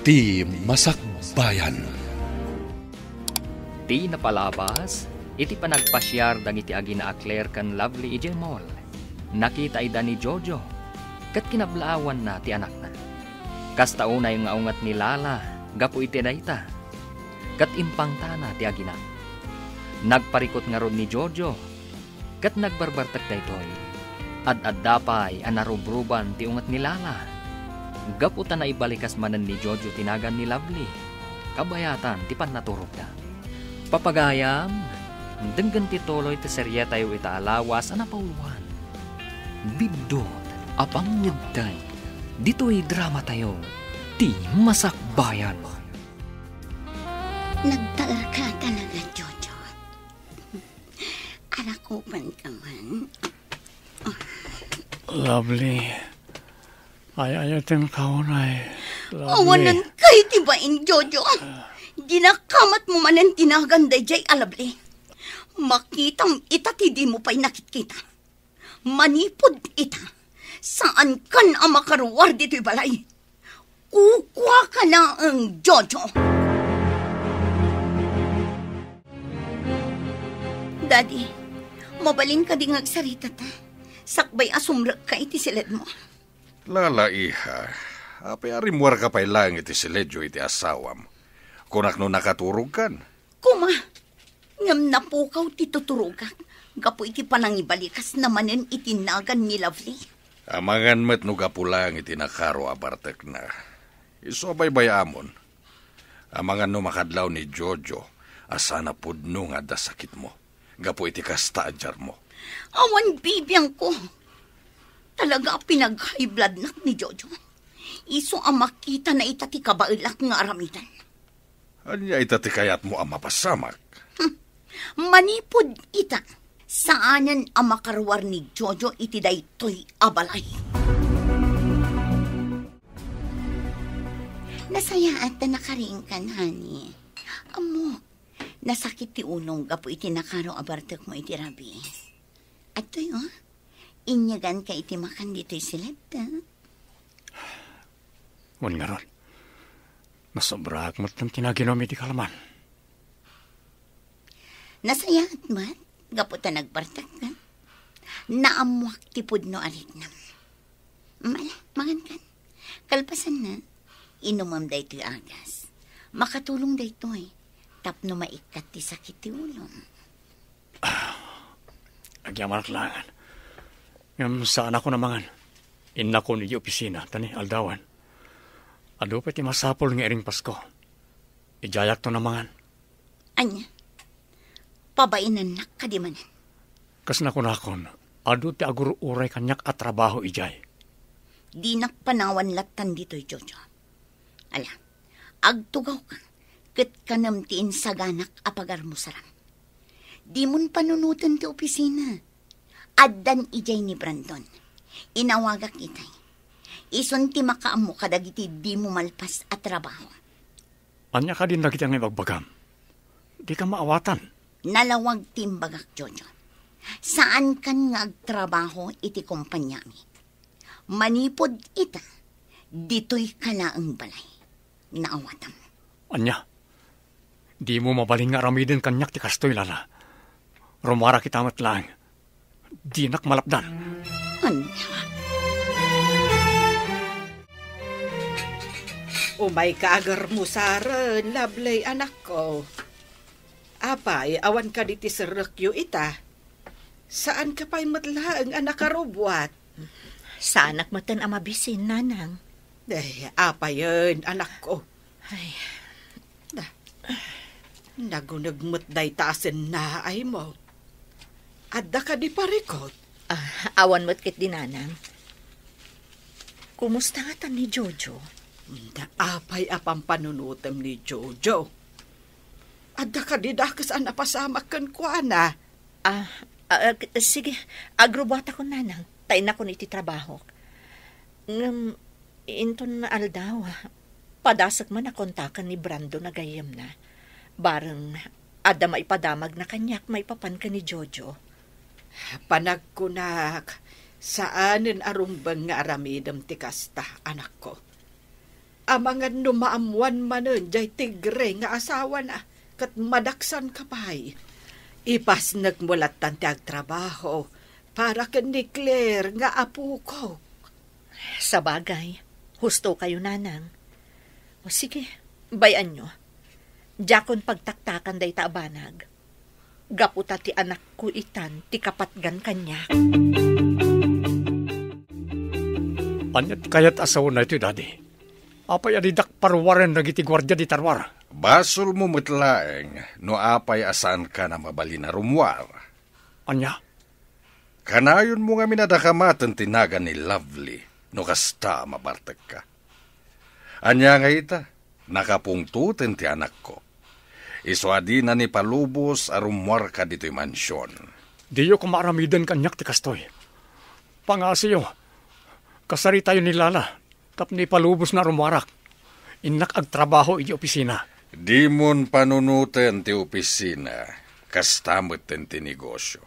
Ti Masakbayan. Ti napalabas, iti panagpasyar dagiti agina akler kan Lovely ijay mall. Nakita ida ni Jojo, kat kinablaawan na ti anak na. Kastauna yung ngaungat ni Lala, gapu iti dayta. Kat impangtana ti agina. Nagparikot nga ron ni Jojo, kat nagbarbartak daytoy. Ad dapay anarubruban ti ungat ni Lala. Gaputa na ibalikas manan ni Jojo tinagan ni Lovely. Kabayatan ti pannaturog na. Papagayam, denggan ti toloy ti serye tayo itaalawas anapauluan. Bibdot, apang ngagday, dito'y drama tayo, ti Masakbayan. Nagtala ka talaga, Jojo. Arakupan ka man. Lovely. Ayayatin kaunay. Awanan kay tibain, Jojo. Ginakamat mo man ang tinaganday jay alabli. Makitang ita ti di mo pa'y nakitkita. Manipod ita. Saan kan ang makaruwar dito'y balay? Kukwa ka na ang Jojo. Daddy, mabalin ka di ngagsarita ta. Sakbay asumrak ka iti silid mo. Lala, iha. Apay arimuar ka pa'y lang iti siledyo iti asawam. Kunak no nakaturog kan. Kuma, ngam napukaw ti tuturugan. Gapo iti panangibalikas namanen itinagan ni Lovely. Amangan met no gapo lang iti nakaro abartek na. Iso bayamon. Amangan no makadlaw ni Jojo. Asana pudno nga da sakit mo. Gapo iti kasta ajar mo. Awan bibiyang ko. Talaga pinag-high blood nak ni Jojo. Iso ang makita na itati kabailak nga aramitan. Anya itatikayat mo ang mapasamak? Manipod ita. Saanan ang makarwar ni Jojo iti daytoy abalay. Nasayaan ta nakaringkan, honey. Amo, nasakit ti unong gapo iti nakaro abartek mo iti rabi. At to'y, inyagan ka iti makan dito'y silad, ta? Ngun nga ron. Nasobrak mo't nang tinaginom iti kalaman. Nasayat mat, gaputa nagbartak ka. Naamuak ti pudno aritnam. Magan kan. Kalpasan na, inumam da ito'y agas. Makatulong da ito'y, tapno maikat ti sakit ti ulong. Agyaman aklangan. Ngam saan ako namangan. Inna ko ni opisina, tani aldawan. Ado pa ti masapol ng ering Pasko. Ijayak to namangan. Anya, pabainan na kadimanan. Kas nakunakon, ado ti agur uray kanyak at trabaho ijay. Di nakpanawan latan dito'y Jojo. Ala, agtugaw ka, ket kanam ti insaganak apagar mo sarang. Di mon panunutan ti opisina. Addan ijay ni Brandon. Inawagak itay. Ison ti makaamo kadagiti di mo malpas at trabaho. Anya ka din lagi ngay magbagam. Di ka maawatan. Nalawag timbagak, Jojo. Saan kan nga agtrabaho iti kumpanya mi? Manipod ita, dito'y kalaang balay. Naawatam. Anya, di mo mabaling nga ramidin kanyak ti kastoy lala. Rumara kita matlang. Di nak malapdan. Anya. Umay kaagar mo, Sara, Lovely, anak ko. Apay, awan ka diti serrekyo ita. Saan ka pa'y matlaang anak karubwat? Sa anak mo tan amabisin, nanang. Apay yun, anak ko. Ay. Nagunagmot day taasin na ay mo. Adda ka di parikot. Awan mo't kit di, nanang. Kumusta nga tan ni Jojo? Apay apang panunutem ni Jojo. Adda ka di dakas ang napasamak kan ko, ana. Sige, agrobata ko, nanang. Tayo na ko niti trabaho. Inton na aldaw, padasag man na kontakan ni Brando na gayam na. Barang adda maipadamag na kanyak maipapan ka ni Jojo. Panagkunak, saanin arumbang nga aramidam ti kasta, anak ko. Amangan no maamuan manon, jay tigre nga asawa na, kat madaksan kapay. Ipas nagmulat tanti ag trabaho, para ken ni Claire nga apo ko. Sa bagay, husto kayo nanang. O sige, bayan nyo. Jakon pagtaktakan day taabanag. Gaputa ti anak ko itan, ti kapatgan kanya. Anyat kayat asaw na ito, Daddy. Apay adidak parwaren nagiti gwardya di tarwar. Basol mo mutlaeng, no apay asan ka na mabali na rumwar. Anya? Kanayon mo nga minadakamatan tinaga ni Lovely, no kasta mabartek ka. Anya nga ita, nakapungtuten ti anak ko. Iswadi na ni palubos arumwar ka dito'y mansyon. Diyo kumaramidan kanyak ti kastoy. Pangasiyo, kasari tayo ni Lala, tap ni palubos na rumwarak. Inak agtrabaho iti opisina. Di mon panunuten ti opisina, kastamot ti negosyo.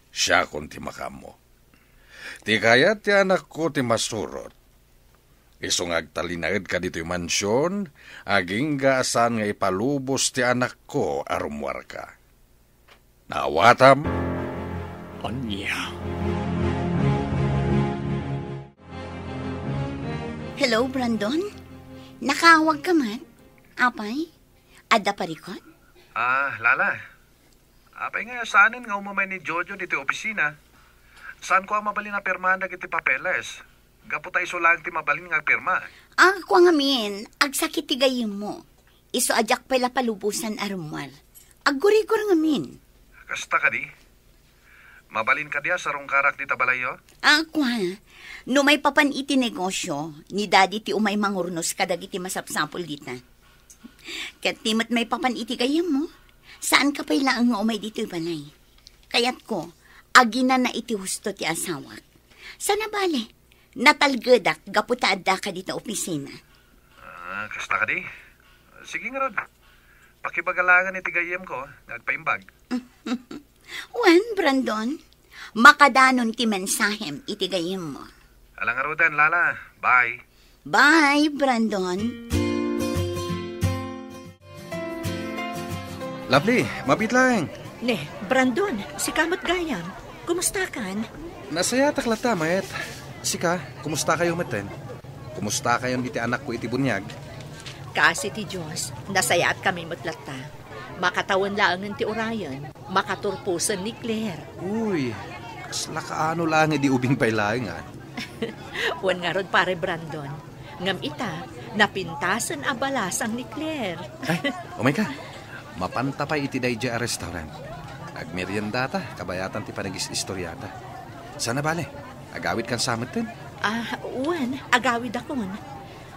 Siya kon ti makamo. Ti kaya ti anak ko ti masurot. Isong agtalinaid ka dito'y mansyon, aging gaasan nga ipalubos ti anak ko arumwar ka. Nawatam? Anya? Hello, Brandon? Nakawag ka man? Apay? Ada parikot? Lala. Apay nga saanin nga umamay ni Jojo dito opisina. Saan ko ang mabalin na pirmahan na iti papeles? Gaputa iso lang ti mabalin nga pirma. Ako nga min, agsakit tigayim mo. Iso ajak pala palubusan arumwal. Agurigur nga min. Kasta ka di? Mabalin ka diya sa rungkarak di tabalayo? Ako ha, no may papan iti negosyo, ni daddy ti umay mangurnos kadag iti masapsapol dita. Kat timat may papan iti gayam mo, saan ka pa'y laang nga umay dito'y balay? Kayat ko, agina na iti husto ti asawak. Sana bale, natalgadak gaputaadda ka dito opisina. Kasta ka di? Sige nga rod. Pakibagalangan iti gayam ko, nagpaimbag. Wan, Brandon, makadanon ti mensahem iti gayam mo. Alang arudan, Lala. Bye. Bye, Brandon. Lovely, mabitlang. Ne, Brandon, si Kamot Gayam, kumusta kan? Nasaya taklata, mayet. Sika, kumusta kayo meten? Kumusta kayo iti anak ko iti bunyag? Kasi ti Diyos, nasayaat kami matlata. Makatawan laangan ti Orion, makaturpusan ni Claire. Uy, kasla kaano lang di ubing pailangan. Wan nga rod pare Brandon. Ngam ita, napintasan abalasang ni Claire. Ay, oh my God. Mapantapay iti dayja a restaurant. Agmerienda ta, kabayatan ti panagis-istoryata. Sana bale, agawid kan samot din? Wan, agawid akon.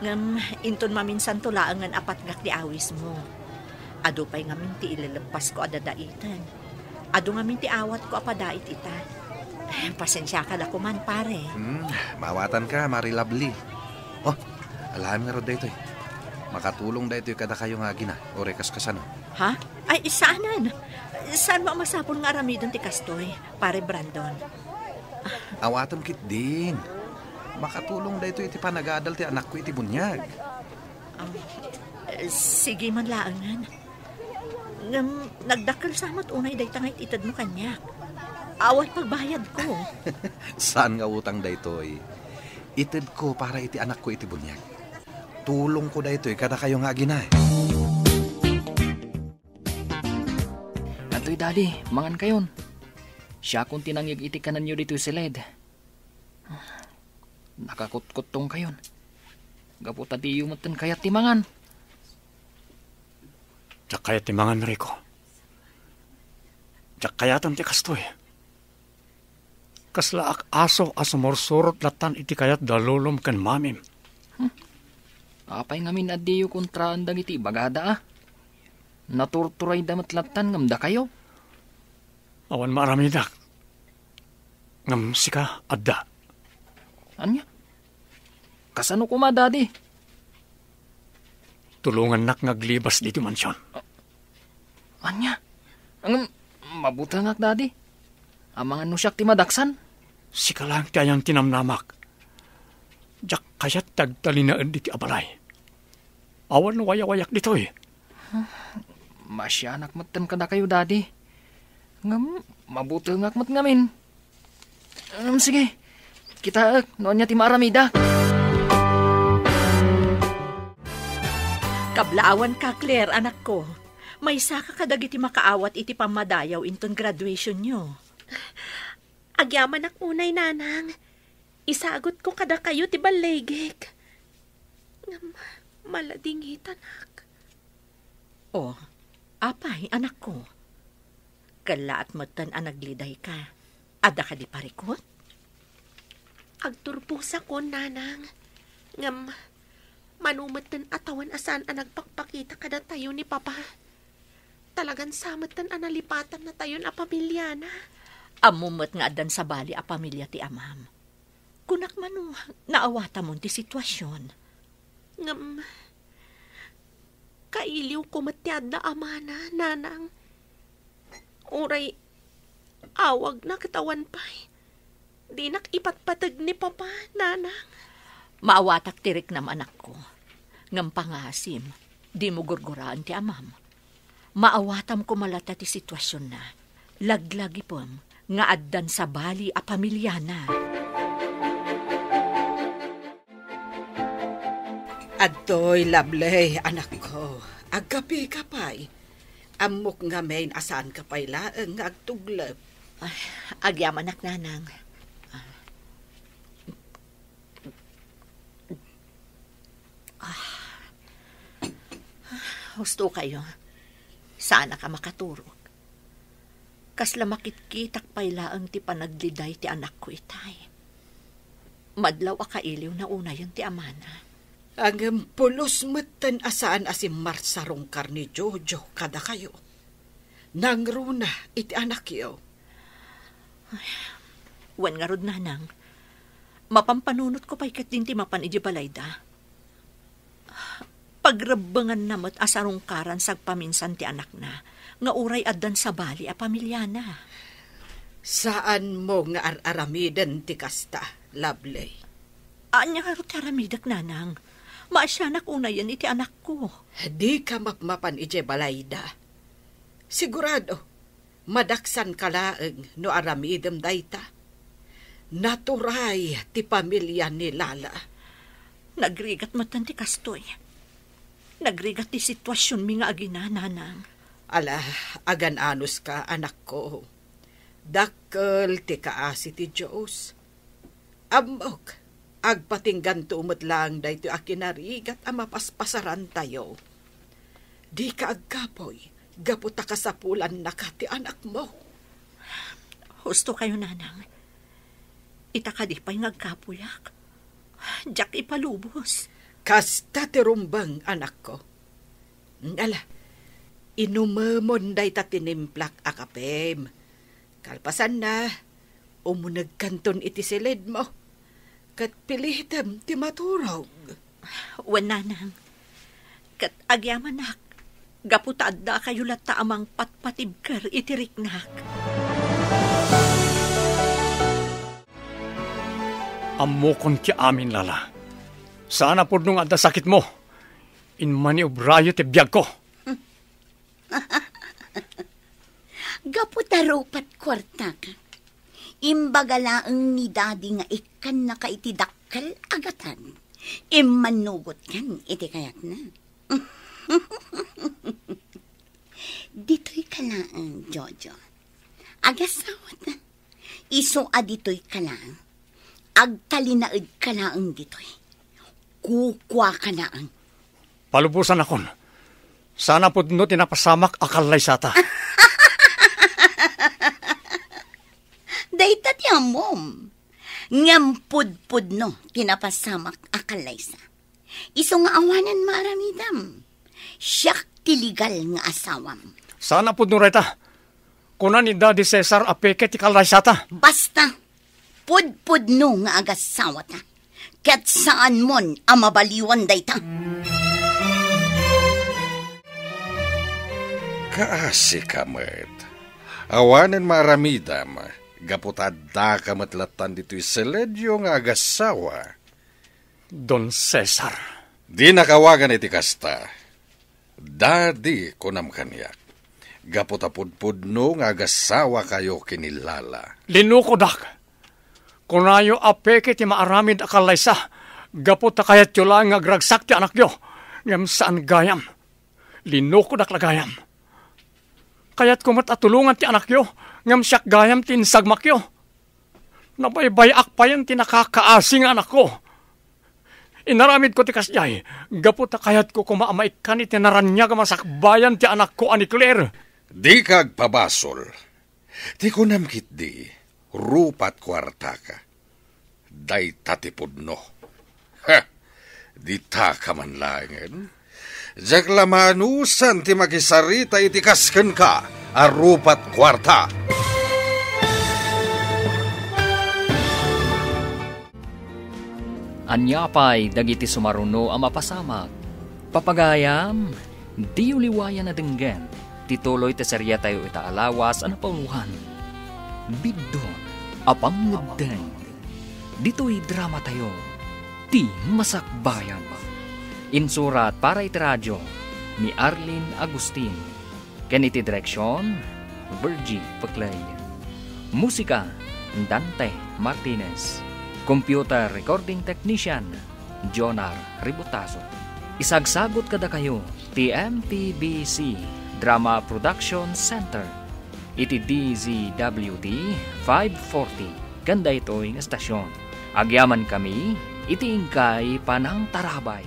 Ngam, inton maminsan tulaangan apat ngak di awis mo. Ado pa'y ngamin ti ilalagpas ko adadaitan. Ado ngamin ti awat ko apadait ita. Pasensya ka lako man, pare. Mawatan ka, Mari Lovely. Oh, alam nga ro dito eh. Makatulong dito kada kayo nga gina, o rekas kasano. Ha? Ay, saanan? Saan mo masapol nga aramidon ti kastoy, pare Brandon? Awatam kit din. Makatulong dito iti panagadal ti anak ko iti bunyag. Sige man laangan. Nagdakal samat unay day tangay itad mo kanyak. Awat pagbayad ko. Saan nga utang daytoy? Itid ko para iti anak ko iti bunyag. Tulong ko daytoy kada kayo nga ginay. Atoy daddy, mangan kayon. Siya kung tinangyag iti kanan nyo dito si Led. Nakakutkutong kayon. Gaputa di yumatan kayat timangan. Tsak kayat timangan, Rico. Tsak kayatan ti kastoy. Kaslaak aso asumorsurot latan iti kayat dalulom kan mamim. Apay ngamin adiyo kontraan dang iti bagada Naturturay damat latan ngamda kayo. Awan maramidak. Ngam sika adda. Anya? Kasano kuma daddy? Tulungan nak ngaglibas dito mansyon. Anya? Ang mabuta ngak daddy. Amangan no siyak ti madaksan. Sika lang tayang tinamnamak. Jak kayat tagtalinaan di ti abalay. Awan no wayak-wayak ditoy. Masyanak matan kada kayo, Daddy. Ngam, mabuti ngakmat ngamin. Sige, kita noon niya ti Maramida. Kablaawan ka, Claire, anak ko. May saka kadagiti makaawat iti pamadayaw inton graduation nyo. Agyaman ak unay, nanang. Isagot ko kada kayo ti balegek. Maladingitan ak. Oh, apay, anak ko. Kalaat mo'tan anagliday ka. Ada ka di parikot? Agturpusa ko, nanang. Ngam, manumatan atawan asan ang nagpakpakita kada tayo ni Papa. Talagan samatan analipatan na tayo na pamilya na. Amumot nga adan sa bali a pamilya ti amam. Kunak manu, naawata mo ti sitwasyon. Ngam, kailiw ko matyad na amana, nanang. Uray, awag na katawan pa'y. Di nakipatpatag ni Papa, nanang. Maawatak tirik nam anak ko. Ngam pangasim, di mo gurguraan ti amam. Maawatam ko malata ti sitwasyon na. Laglagi pom, nga addan sa bali a pamilya na. Adtoy, Lovely, anak ko. Agapi ka pa'y. Amok nga main asan ka pa'y laeng nga agtuglap. Ay, agyam anak nanang. Husto kayo. Sana ka makaturog. Kasla makitkitak pa'y laeng ti panagliday ti anak ko itay. Madlaw akailiw na una yun ti amana. Ang pulos matan asaan asim marsarong karni Jojo kada kayo. Nangruna iti anak yo. Wan nga rod nanang. Mapampanunot ko pa'y kat din ti mapan iji balayda. Pagrabangan namot asarong karan sagpaminsan ti anak na. Nga uray addan sa bali a pamilya na. Saan mo nga araramidan ti kasta, Lovely? Anya nga rod aramidak nanang. Maasyanak unayan iti anak ko. Di ka mapmapan ije balayda. Sigurado, madaksan ka laeng no aramidem dayta. Naturay ti pamilya ni Lala. Nagrigat matan ti kastoy. Nagrigat ti sitwasyon mi nga agina, nanang. Ala, agan-anos ka, anak ko. Dakkel ti kaasi ti Diyos. Amok. Agpatinggan tumot lang dahito akinarigat ang mapaspasaran tayo. Di ka agkapoy, gaputa ka sa pulan na kati anak mo. Husto kayo, nanang. Itaka di pa'y nagkapuyak. Diyak ipalubos. Kasta tirumbang, anak ko. Ala, inumamon day tatinimplak akapem. Kalpasan na, umunag kanton iti silid mo. Kat pilitem ti maturog. Wan nanang. Kat agyamanak. Gaputaad da kayo lata amang patpatibker itiriknak. Amokon ti amin, Lala. Sana po nung adda sakit mo. Inmani obrayo ti biyag ko. Gaputaro pat kwarta ka. Imbagalaang ni daddy nga ikan na kaitidakkel agatan. Immanugot kan iti kayak na. Dito'y kalaang, Jojo. Agasawat na. Iso adito'y kalaang. Agtalinaid kalaang dito'y. Kukwa kalaang. Palubusan akon. Sana po no tinapasamak akalay sata. Dayta ti amom. Ngampud-pud no, tinapasamak akalaysa. Iso nga awanan maramidam. Siyak tiligal nga asawam. Sana po no reta. Kunan ni Daddy Cesar apeke ti kalay sata. Basta, pud-pud no nga agasawa ta. Kat saan mon amabaliwan dayta. Kaasi kamet. Awanan maramidam. Gaputadda ka matlatan dito'y seledyo nga agasawa. Don Cesar. Di nakawagan iti kasta. Dadi kunam kanyak. Gaputapudpudno nga agasawa kayo kinilala. Linukodak. Kunayo apeke ti maaramid akalaysa. Gaputa kayat yo lang agragsak ti anak yo. Ngam saan gayam. Linukodak lagayam. Kayat kumat atulungan ti anak yo. Ngam siyak gayam ti insagmak yo. Nabaybayak pa yan ti nakakaasing anak ko. Inaramid ko ti kasjay. Gaputa kayat ko kumaamaikan iti naranyag masakbayan ti anak ko ani Claire. Di kag pabasol. Ti kunamkit di. Rupat kwarta ka. Day tatipudno. Ha! Di ta ka man langin. Jak lamanusan ti makisarita iti kasken ka. Rupat kwarta. Anyapay dagiti sumaruno ang mapasamak. Papagayam, di uliwayan na denggen. Tituloy te serya tayo itaalawas ang pauluhan. Biddo, apang ngudeng. Dito'y drama tayo. Ti masakbayan. Insurat para iti radyo ni Arlene Agustin. Keniti direksyon, Virgie Paclay. Musika, Dante Martinez. Computer Recording Technician, Jonar Ributaso. Isagsagot kada kayo, TMTBC Drama Production Center. Iti DZWD 540. Ganda ito'y estasyon. Agyaman kami, iti ingkay panang tarabay.